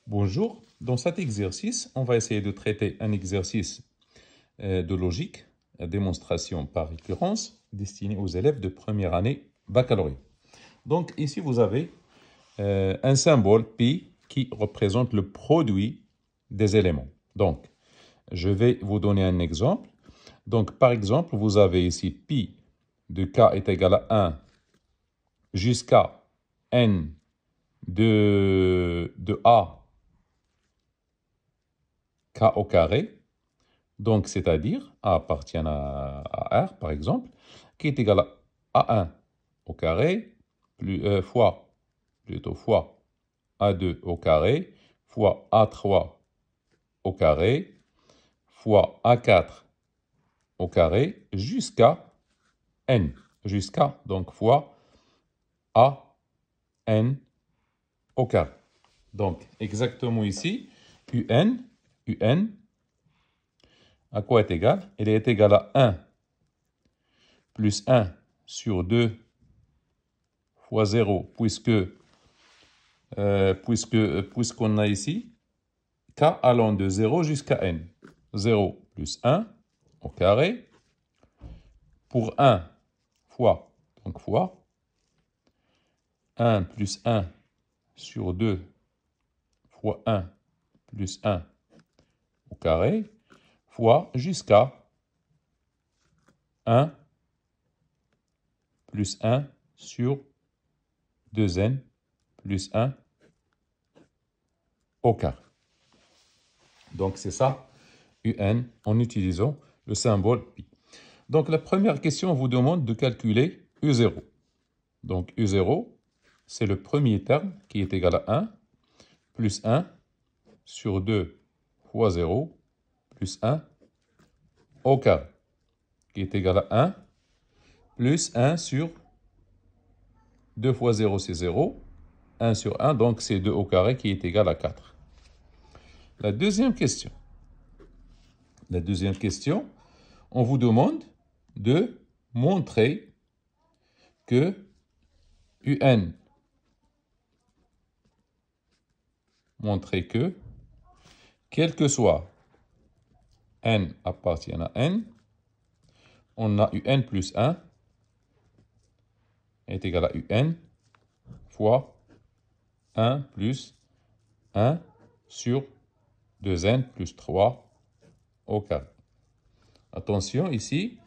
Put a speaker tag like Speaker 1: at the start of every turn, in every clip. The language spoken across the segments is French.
Speaker 1: Bonjour, dans cet exercice, on va essayer de traiter un exercice de logique, démonstration par récurrence, destiné aux élèves de première année baccalauréat. Donc ici, vous avez un symbole pi qui représente le produit des éléments. Donc, je vais vous donner un exemple. Donc, par exemple, vous avez ici pi de k est égal à 1 jusqu'à n de a k au carré. Donc, c'est-à-dire a appartient à R, par exemple, qui est égal à A1 au carré fois A2 au carré fois A3 au carré fois A4 au carré jusqu'à N. Jusqu'à, donc, fois AN au carré. Donc, exactement ici, UN, à quoi est égal? Elle est égale à 1 plus 1 sur 2 fois 0, puisqu'on a ici k allant de 0 jusqu'à n. 0 plus 1 au carré pour 1 fois, donc fois 1 plus 1 sur 2 fois 1 plus 1 au carré fois jusqu'à 1 plus 1 sur 2n plus 1 au carré. Donc c'est ça, UN, en utilisant le symbole pi. Donc la première question vous demande de calculer U0. Donc U0, c'est le premier terme qui est égal à 1, plus 1 sur 2 fois 0, plus 1 au carré, qui est égal à 1, plus 1 sur 2 fois 0, c'est 0, 1 sur 1, donc c'est 2 au carré qui est égal à 4. La deuxième question, on vous demande de montrer que UN, quel que soit n appartient à n, on a un plus 1 est égal à un fois 1 plus 1 sur 2n plus 3 au carré. Attention, ici,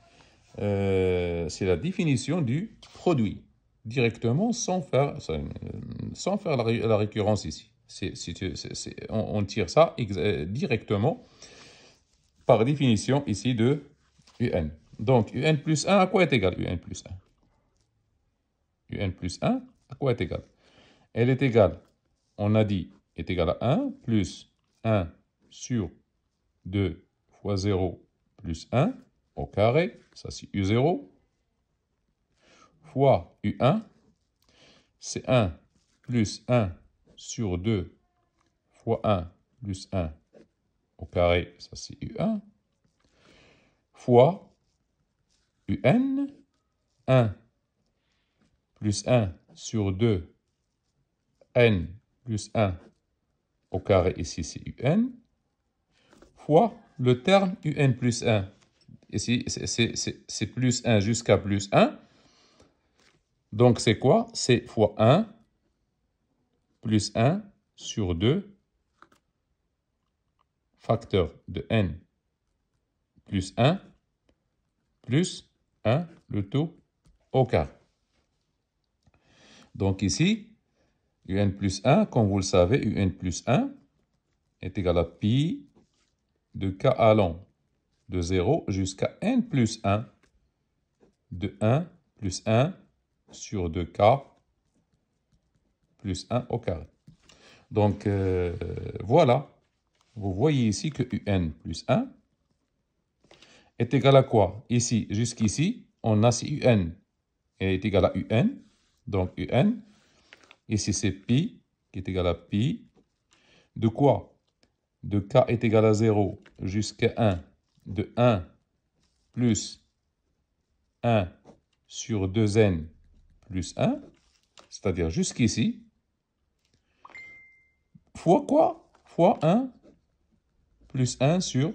Speaker 1: c'est la définition du produit, directement sans faire la récurrence ici. On tire ça directement par définition ici de un. Donc, un plus 1 à quoi est égal un plus 1? Un plus 1 à quoi est égal? Elle est égale, on a dit, est égale à 1 plus 1 sur 2 fois 0 plus 1 au carré, ça c'est U0, fois U1, c'est 1 plus 1 sur 2 fois 1 plus 1 au carré, ça c'est U1, fois UN, 1 plus 1 sur 2, n plus 1 au carré, ici c'est UN, fois le terme UN plus 1. Ici, c'est plus 1 jusqu'à plus 1. Donc, c'est quoi? C'est fois 1 plus 1 sur 2 facteur de n plus 1 plus 1, le tout au carré. Donc ici, un plus 1, comme vous le savez, un plus 1 est égal à pi de k allant de 0 jusqu'à n plus 1 de 1 plus 1 sur 2k plus 1 au carré. Donc, voilà. Vous voyez ici que un plus 1 est égal à quoi? Ici, jusqu'ici, on a si un est égal à un. Donc, un. Ici, c'est pi qui est égal à pi. De quoi? De k est égal à 0 jusqu'à 1. De 1 plus 1 sur 2n plus 1. C'est-à-dire jusqu'ici. Fois quoi? fois 1 plus 1 sur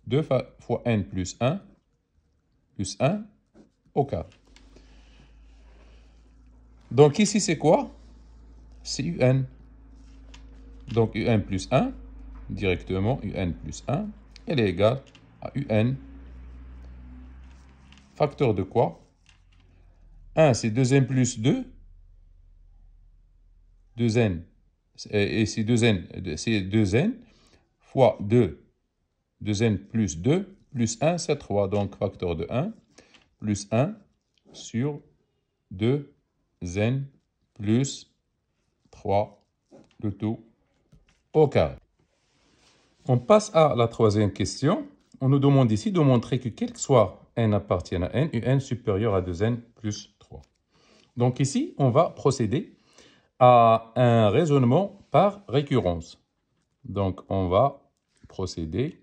Speaker 1: 2 fois n plus 1 au carré. Donc ici, c'est quoi? C'est un. Donc un plus 1, directement, un plus 1, elle est égale à un. Facteur de quoi? 1, c'est 2n plus 2. 2n. Et c'est 2n. C'est 2n fois 2. 2n plus 2 plus 1, c'est 3. Donc facteur de 1 plus 1 sur 2n plus 3, le tout au carré. On passe à la troisième question. On nous demande ici de montrer que quel que soit n appartienne à n, un supérieur à 2n plus 3. Donc ici, on va procéder à un raisonnement par récurrence. Donc on va procéder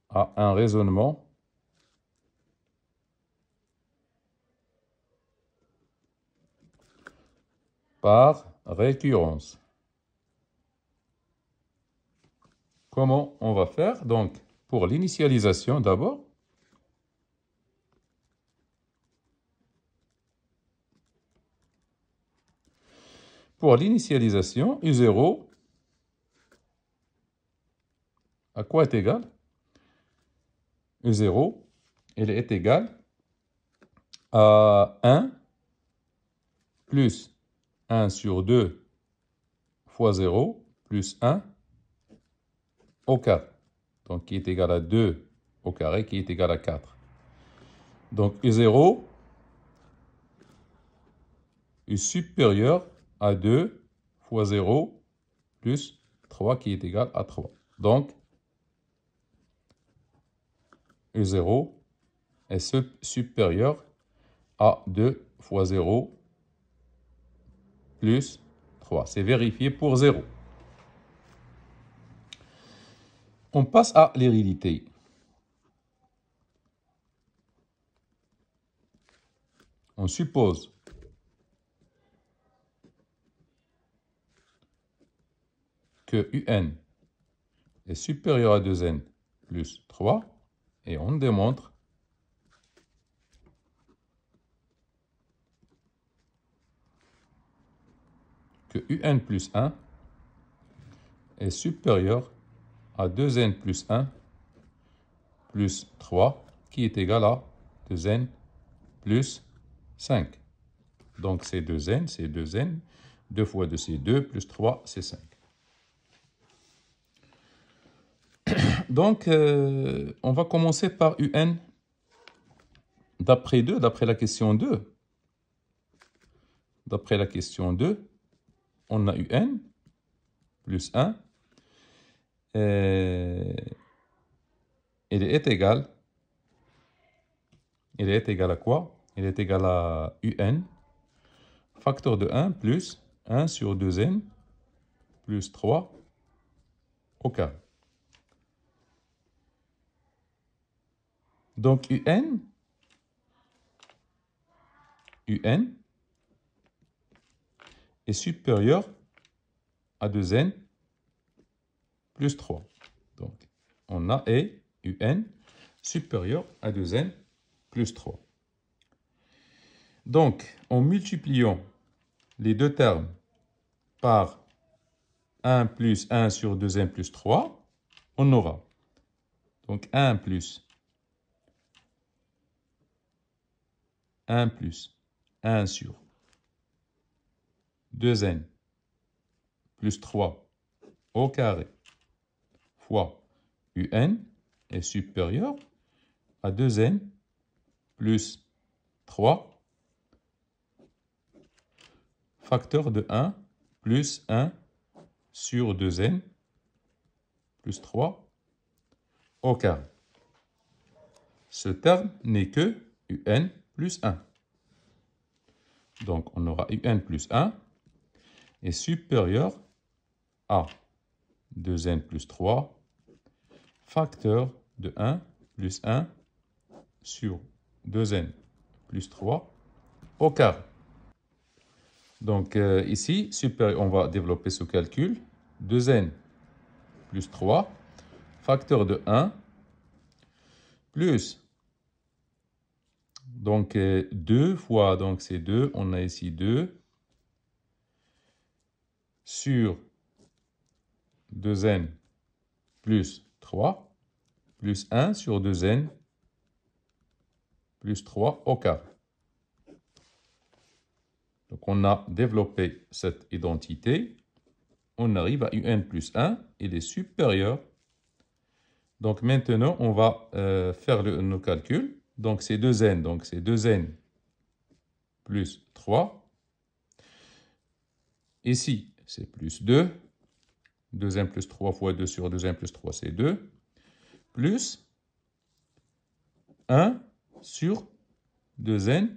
Speaker 1: à un raisonnement par récurrence. Comment on va faire? Donc, pour l'initialisation d'abord, U0, à quoi est égal? U0, il est égal à 1 plus 1 sur 2 fois 0 plus 1 au carré. Donc, qui est égal à 2 au carré, qui est égal à 4. Donc, U0 est supérieur à 2 fois 0 plus 3, qui est égal à 3. Donc, U0 est supérieur à 2 fois 0 plus 3. C'est vérifié pour 0. On passe à l'hérédité. On suppose que un est supérieur à 2n plus 3 et on démontre que un plus 1 est supérieur à 2n plus 1 plus 3 qui est égal à 2n plus 5. Donc c'est 2n, c'est 2n. 2 fois 2, c'est 2, plus 3, c'est 5. Donc, on va commencer par un d'après la question 2. D'après la question 2, on a un plus 1. Il est égal à quoi? Il est égal à un facteur de 1 plus 1 sur 2n plus 3 au carré. Donc un est supérieur à 2n plus 3. Donc on a un supérieur à 2n plus 3. Donc en multipliant les deux termes par 1 plus 1 sur 2n plus 3, on aura donc 1 plus 1 sur 2n plus 3 au carré fois un est supérieur à 2n plus 3 facteur de 1 plus 1 sur 2n plus 3 au carré. Ce terme n'est que un plus 1. Donc, on aura un plus 1 est supérieur à 2n plus 3 facteur de 1 plus 1 sur 2n plus 3 au carré. Donc ici, on va développer ce calcul. 2n plus 3, facteur de 1, plus, donc 2 fois, donc c'est 2, on a ici 2, sur 2n plus 3, plus 1 sur 2n plus 3 au carré. Donc on a développé cette identité. On arrive à un plus 1, il est supérieur. Donc maintenant, on va faire nos calculs. Donc c'est 2n, donc c'est 2n plus 3. Ici, c'est plus 2. 2n plus 3 fois 2 sur 2n plus 3, c'est 2. Plus 1 sur 2n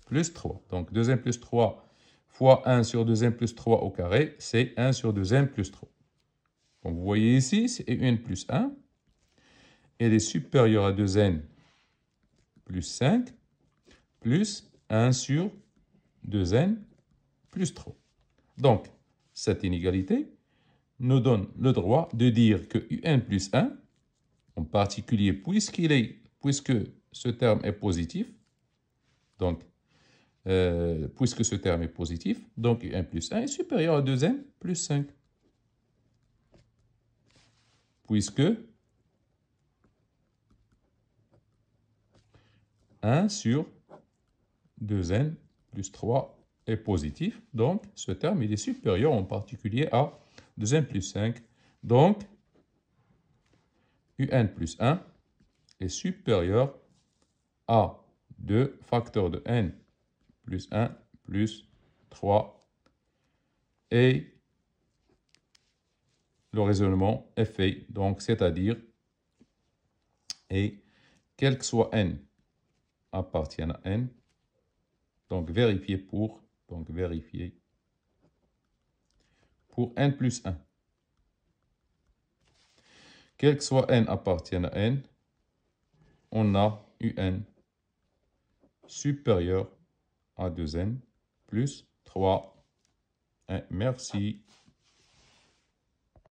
Speaker 1: plus 3. Donc 2n plus 3 fois 1 sur 2n plus 3 au carré, c'est 1 sur 2n plus 3. Donc vous voyez ici, c'est un plus 1. Elle est supérieure à 2n plus 5, plus 1 sur 2n plus 3. Donc, cette inégalité nous donne le droit de dire que un plus 1, en particulier puisque ce terme est positif, donc, puisque ce terme est positif, donc un plus 1 est supérieur à 2n plus 5. Puisque 1 sur 2n plus 3 est positif. Donc, ce terme il est supérieur en particulier à 2n plus 5. Donc, un plus 1 est supérieur à 2 facteurs de n plus 1 plus 3. Et le raisonnement est fait. Donc, c'est-à-dire, et quel que soit n appartienne à n, donc vérifier pour n plus 1. Quel que soit n appartienne à n, on a un supérieur à 2n plus 3. Merci.